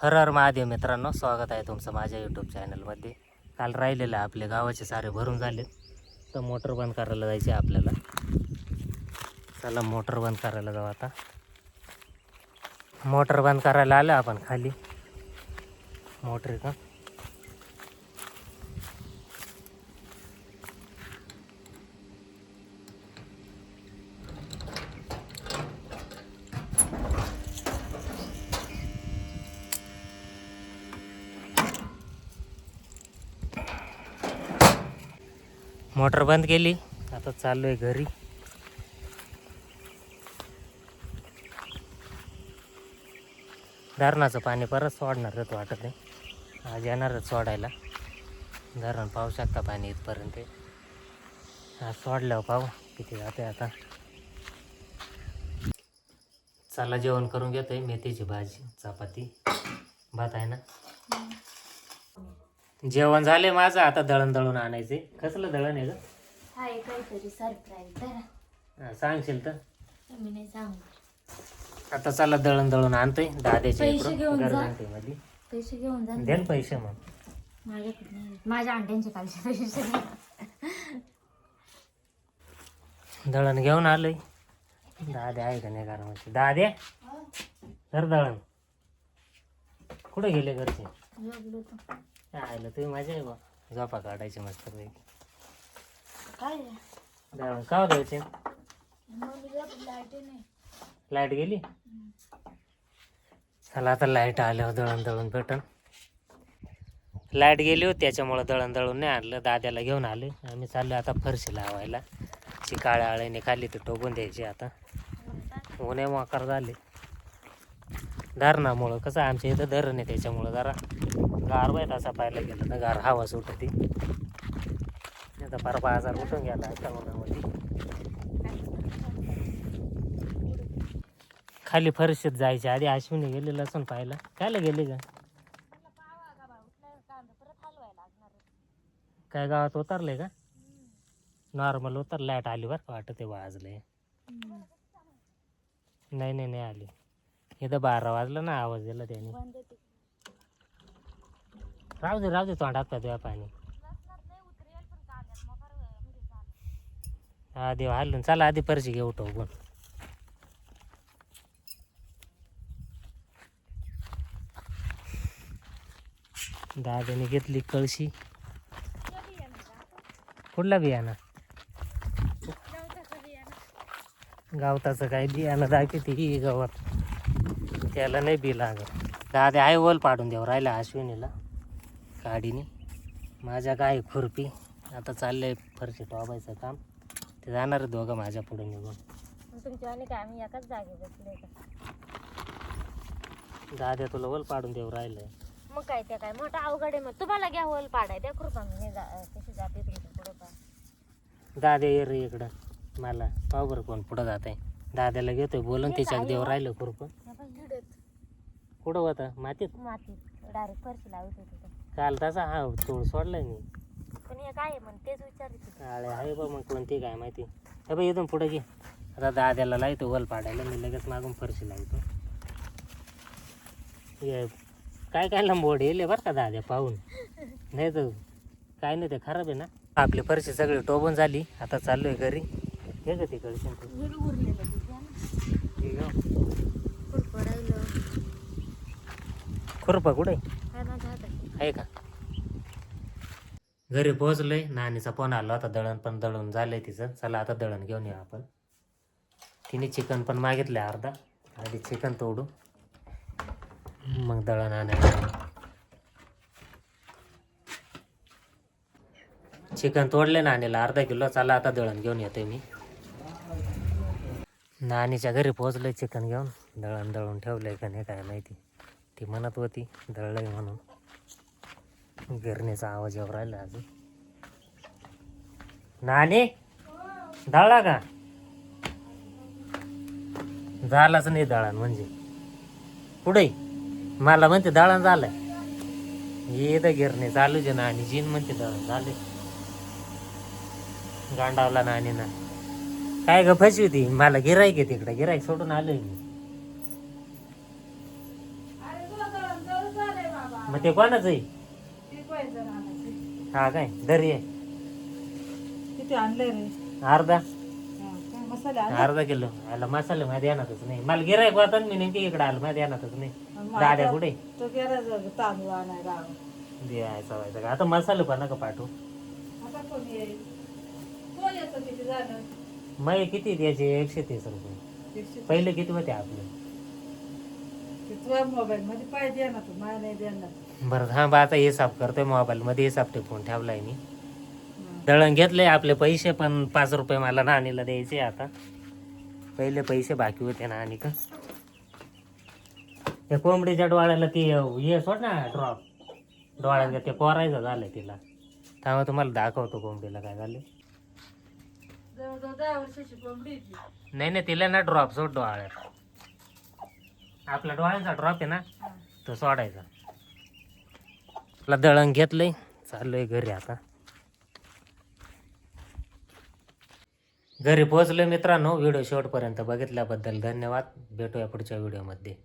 हर हर महादेव मित्रांनो, स्वागत आहे तुमचं माझ्या यूट्यूब चॅनलमध्ये. काल राहिलेलं आपले गावाचे सारे भरून झालेत, तर मोटर बंद करायला जायचे आपल्याला. चला मोटर बंद करायला जाऊ आता. मोटर बंद करायला आलं आपण खाली. मोटर का मोटर बंद केली. आता चाललो आहे घरी. धरणाचं पाणी परत सोडणारच वाटत नाही, आज येणारच सोडायला. धरण पाहू शकता पाणी इथपर्यंत. आज सोडल्यावर पाहू किती जाते आता. चला जेवण करून घेतोय. मेथीची भाजी, चपाती, भात आहे ना. जेवण झाले माझं. आता दळण दळून आणायचे. कसलं दळण आहे ग? हाय काहीतरी सरप्राईज जरा सांगशील तर. मी नाही सांगू. आता चला दळण दळून आणतोय. दाद्याच्या पैसे घेऊन जा. मध्ये पैसे घेऊन जा. दे पैसे. मग माझ्याकडे नाही. माझ्या अंड्यांचे कालचे पैसे दळण घेऊन आलोय. दाद्या आहे का नाही घरामध्ये? दाद्या घर दळण कुठे गेले घरचे? आयला तुम्ही मजा आहे बा. झोपा काढायची मस्त पैकी. काय दळण का द्यायचे? लाईट गेली. चला आता लाईट आल्यावर दळण दळून भेटन. लाईट गेली होती त्याच्यामुळं दळण दळून नाही आणलं. दाद्याला घेऊन आले. आम्ही चाललो आता फरशी लावायला. काळ्या आळ्याने खाली ते टोकून द्यायची. आता उन्हे मोकार झाले धरणामुळं. कसं आमच्या इथं धरण आहे त्याच्यामुळं जरा गार बाय. तसा पाहायला गेलं तर गार हवा सुटते. आता फार बाजार उठून गेला आता उन्हामध्ये. खाली फरशीत जायच्या आधी अश्विनी गेले लसूण पाहायला. कायला गेले का? काय गावात उतरले का? नॉर्मल उतर. लाईट आली बरं का, वाटत ते वाजले. नाही नाही नाही आली. इथं 12 वाजलं ना, आवाज दिला त्याने. राहू दे राहू दे, तोंडात का तुझ्या पाणी. हा देव हलून. चला आधी फरशी घेऊ टोकून. दादाने घेतली कळशी. कुठला बियाणं? गावताचं काय बियाणं दाखवते ही गावात. त्याला नाही बी लागत. दादा आहे ओल पाडून देऊ राहिला अश्विनीला गाडीने. माझ्या काय खुरपी. आता चाललंय फरशी टोबायचं काम. ते जाणार दोघं माझ्या पुढे निघून. तुमच्या आणि काय आम्ही एकाच जागे बसले का? दादा तुला ओल पाडून देऊ राहिलंय. मग काय त्या काय मोठा अवघड आहे. मग तुम्हाला घ्या होल पाडाय द्या कृपा. मी कशी जाते तुमच्या पुढं पा. दादा ये रे इकडं. मला पाव बरं कोण पुढं जात आहे. दादाला घेतोय बोलून. त्याच्या देव राहिलं खुरप. कुठं होता? मातीत. मातीत डायरेक्ट फरशी लावत होते. काल तसा हा तोड सोडलाय मी. पण हे काय आहे म्हण तेच विचारते. आळे आहे बा. मग कोणती काय माहिती. हे बा इथून पुढे घे. आता दाद्याला लावतो वल पाडायला. मी लगेच मागून फरशी लावतो. हे काय काय लांबोड येले बरं का दाद्या पाहून. नाही तर काय नाही, ते खराब आहे ना. आपली फरशी सगळी टोबून झाली. आता चाललोय घरी. हे का तिकडे खुरपा कुठे आहे का? घरी पोहोचलोय. नानीचा फोन आला होता. दळण पण दळून झालंय तिचं. चला आता दळण घेऊन येऊ आपण. तिने चिकन पण मागितलं अर्धा. आधी चिकन तोडू मग दळण आणायला. चिकन तोडले नानीला अर्धा किलो. चला आता दळण घेऊन येतोय मी. नानीच्या घरी पोहोचलोय चिकन घेऊन. दळण दळून ठेवलंय का नाही काय माहिती. ती म्हणत होती दळलंय म्हणून. गिरणीचा आवाज येऊ राहिला अजून. नानी दळला का? झालाच नाही दळण म्हणजे. पुढे मला म्हणते दळण झालंय. ये तर गिरणे चालूच आहे. नानी जीन म्हणते दळण झाले. गांडावला नानी ना. काय ग फसवी होती मला. गिराईक आहे तिकडे. गिराईक सोडून आलोय मी. मग ते कोणाच आहे? हा काय दरी आहे किती आणलंय रे? अर्धा काय मसाले आणले? अर्धा किलो. याला मसाले मध्ये येणारच नाही. मला गिरायक होता मी नेमकी इकडे आलो मध्ये येणारच नाही. दाद्या कुठे तो गेला तांदूळ आणायला. द्यायचा व्हायचा का आता मसाले पण नका पाठवू. आता कोण येईल? कोण येतं किती झालं? मग किती द्यायचे 130 रुपये. पहिले किती होते आपले? तुझ्या मोबाईल मध्ये पाहिजे द्या ना तू, मला नाही देणार. बरं हा बा आता हिसाब करतोय मोबाईल मध्ये. हिसाब टिपून ठेवलाय मी. दळण घेतले आपले पैसे पण 5 रुपये मला नाणीला द्यायचे. आता पहिले पैसे बाकी होते ना. आणि का त्या कोंबडीच्या डोळ्याला ती हे सोड ना ड्रॉप डोळ्याला ते कोरायचं झालं तिला. त्यामुळे तुम्हाला दाखवतो कोंबडीला काय झालं. जवळजवळ 10 वर्षाची कोंबडी आहे ती. नाही नाही तिला ना ड्रॉप सोड डोळ्यात. आपल्या डोळ्यांचा ड्रॉप आहे ना तो सोडायचा. आपला दळण घेतलंय चाललोय घरी. आता घरी पोहोचलोय मित्रांनो. व्हिडिओ शेवटपर्यंत बघितल्याबद्दल धन्यवाद. भेटूया पुढच्या व्हिडिओमध्ये.